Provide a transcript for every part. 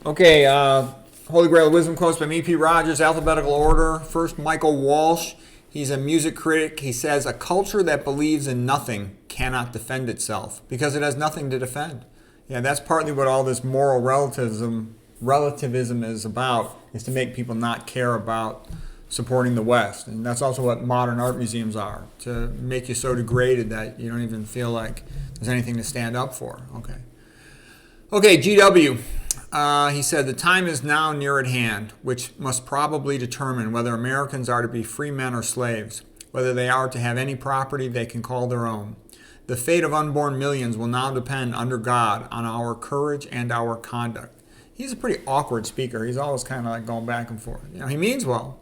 Okay, Holy Grail of Wisdom quotes by E.P. Rogers, alphabetical order. First, Michael Walsh. He's a music critic. He says, a culture that believes in nothing cannot defend itself because it has nothing to defend. Yeah, that's partly what all this moral relativism is about, is to make people not care about supporting the West. And that's also what modern art museums are, to make you so degraded that you don't even feel like there's anything to stand up for. Okay, GW. He said, the time is now near at hand, which must probably determine whether Americans are to be free men or slaves, whether they are to have any property they can call their own. The fate of unborn millions will now depend, under God, on our courage and our conduct. He's a pretty awkward speaker. He's always kind of like going back and forth. He means well.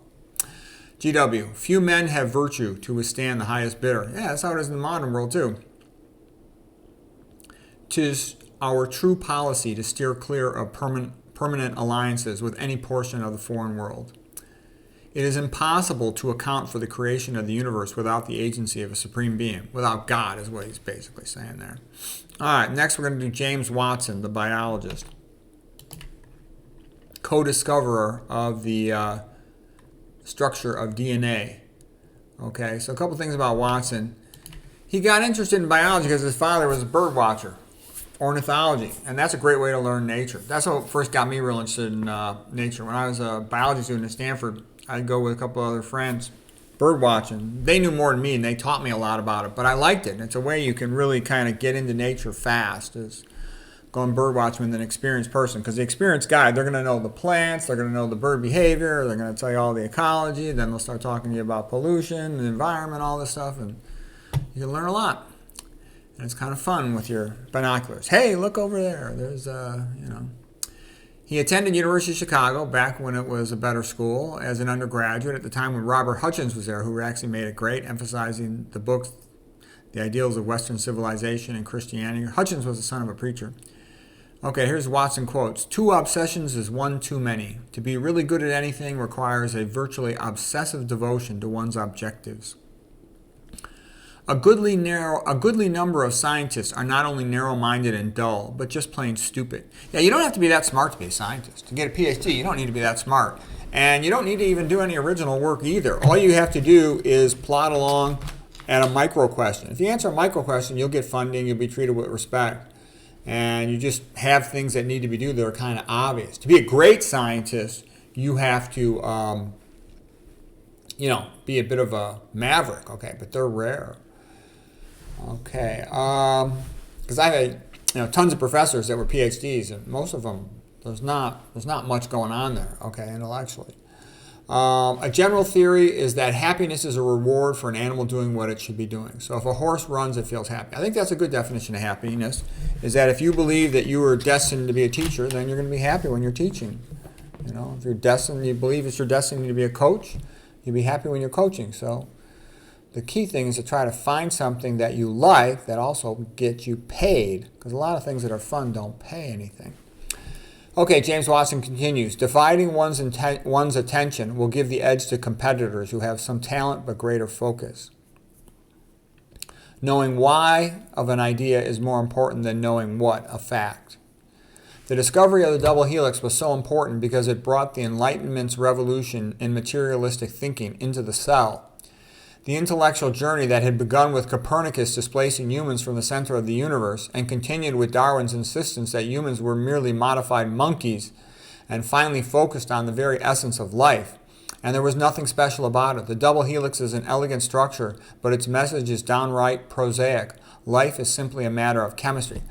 GW. Few men have virtue to withstand the highest bidder. Yeah, that's how it is in the modern world, too. 'Tis our true policy to steer clear of permanent alliances with any portion of the foreign world. It is impossible to account for the creation of the universe without the agency of a supreme being. Without God is what he's basically saying there. All right, next we're going to do James Watson, the biologist, co-discoverer of the structure of DNA. Okay, so a couple things about Watson. He got interested in biology because his father was a bird watcher, ornithology, and that's a great way to learn nature. That's what first got me real interested in nature. When I was a biology student at Stanford, I'd go with a couple other friends bird watching. They knew more than me, and they taught me a lot about it, but I liked it. It's a way you can really kind of get into nature fast, is going bird watching with an experienced person, because the experienced guy, they're going to know the plants, they're going to know the bird behavior, they're going to tell you all the ecology, then they'll start talking to you about pollution, the environment, all this stuff, and you can learn a lot. And it's kind of fun with your binoculars. Hey, look over there. There's, He attended University of Chicago back when it was a better school as an undergraduate, at the time when Robert Hutchins was there, who actually made it great, emphasizing the books, the ideals of Western civilization and Christianity. Hutchins was the son of a preacher. Okay, here's Watson quotes. 2 obsessions is one too many. To be really good at anything requires a virtually obsessive devotion to one's objectives. A goodly number of scientists are not only narrow-minded and dull, but just plain stupid. Yeah, you don't have to be that smart to be a scientist. To get a PhD, you don't need to be that smart. And you don't need to even do any original work either. All you have to do is plod along at a micro question. If you answer a micro question, you'll get funding, you'll be treated with respect. And you just have things that need to be done that are kind of obvious. To be a great scientist, you have to, be a bit of a maverick, okay? But they're rare. Okay, because I had tons of professors that were PhDs, and most of them there's not much going on there, okay, intellectually. A general theory is that happiness is a reward for an animal doing what it should be doing. So if a horse runs, it feels happy. I think that's a good definition of happiness, is that if you believe that you are destined to be a teacher, then you're going to be happy when you're teaching. If you're destined, you believe it's your destiny to be a coach, you'll be happy when you're coaching. So the key thing is to try to find something that you like that also gets you paid, because a lot of things that are fun don't pay anything. Okay, James Watson continues. Dividing one's attention will give the edge to competitors who have some talent but greater focus. Knowing why of an idea is more important than knowing what, a fact. The discovery of the double helix was so important because it brought the Enlightenment's revolution in materialistic thinking into the cell. The intellectual journey that had begun with Copernicus displacing humans from the center of the universe and continued with Darwin's insistence that humans were merely modified monkeys and finally focused on the very essence of life. And there was nothing special about it. The double helix is an elegant structure, but its message is downright prosaic. Life is simply a matter of chemistry.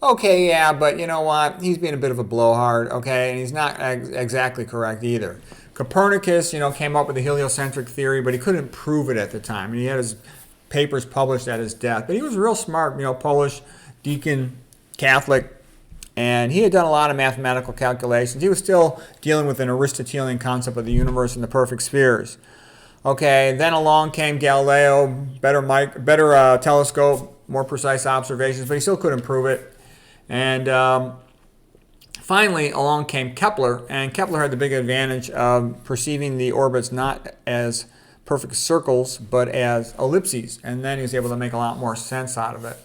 Okay, yeah, but you know what? He's being a bit of a blowhard, okay? And he's not exactly correct either. Copernicus, came up with the heliocentric theory, but he couldn't prove it at the time. And he had his papers published at his death. But he was real smart, Polish, deacon, Catholic, and he had done a lot of mathematical calculations. He was still dealing with an Aristotelian concept of the universe and the perfect spheres. Okay, then along came Galileo, better telescope, more precise observations, but he still couldn't prove it. And finally, along came Kepler, and Kepler had the big advantage of perceiving the orbits not as perfect circles, but as ellipses, and then he was able to make a lot more sense out of it.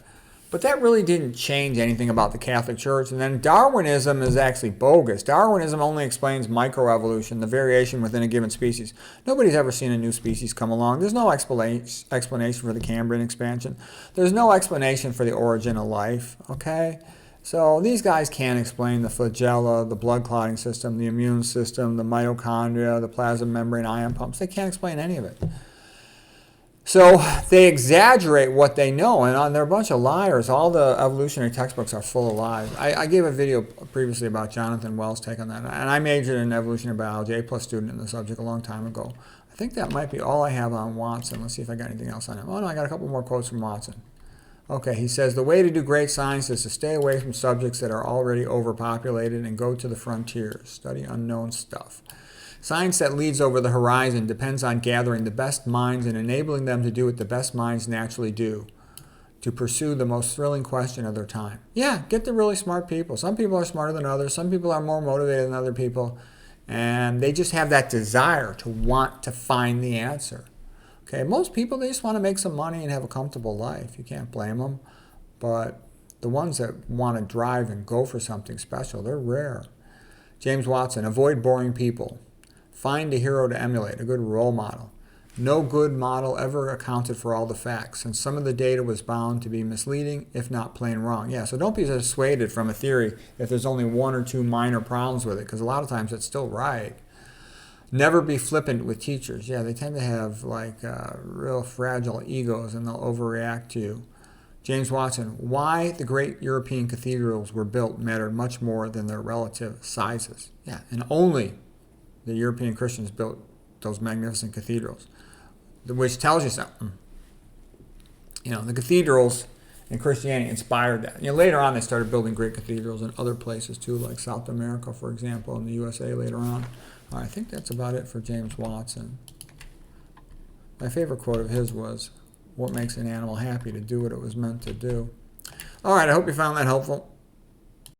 But that really didn't change anything about the Catholic Church. And then Darwinism is actually bogus. Darwinism only explains microevolution, the variation within a given species. Nobody's ever seen a new species come along. There's no explanation for the Cambrian expansion. There's no explanation for the origin of life, okay? So these guys can't explain the flagella, the blood clotting system, the immune system, the mitochondria, the plasma membrane ion pumps. They can't explain any of it. So they exaggerate what they know, and they're a bunch of liars. All the evolutionary textbooks are full of lies. I gave a video previously about Jonathan Wells' take on that, and I majored in evolutionary biology, A+ student in the subject a long time ago. I think that might be all I have on Watson. Let's see if I got anything else on him. Oh no, I got a couple more quotes from Watson. Okay, he says, the way to do great science is to stay away from subjects that are already overpopulated and go to the frontiers, study unknown stuff. Science that leads over the horizon depends on gathering the best minds and enabling them to do what the best minds naturally do, to pursue the most thrilling question of their time. Yeah, get the really smart people. Some people are smarter than others. Some people are more motivated than other people. And they just have that desire to want to find the answer. Okay, most people, they just want to make some money and have a comfortable life. You can't blame them. But the ones that want to drive and go for something special, they're rare. James Watson, avoid boring people. Find a hero to emulate, a good role model. No good model ever accounted for all the facts, and some of the data was bound to be misleading, if not plain wrong. Yeah, so don't be dissuaded from a theory if there's only one or two minor problems with it, because a lot of times it's still right. Never be flippant with teachers. Yeah, they tend to have real fragile egos, and they'll overreact to you. James Watson, why the great European cathedrals were built mattered much more than their relative sizes. Yeah, and only the European Christians built those magnificent cathedrals, which tells you something. You know, the cathedrals in Christianity inspired that. You know, later on they started building great cathedrals in other places too, like South America, for example, and the USA later on. All right, I think that's about it for James Watson. My favorite quote of his was, what makes an animal happy? To do what it was meant to do. All right, I hope you found that helpful.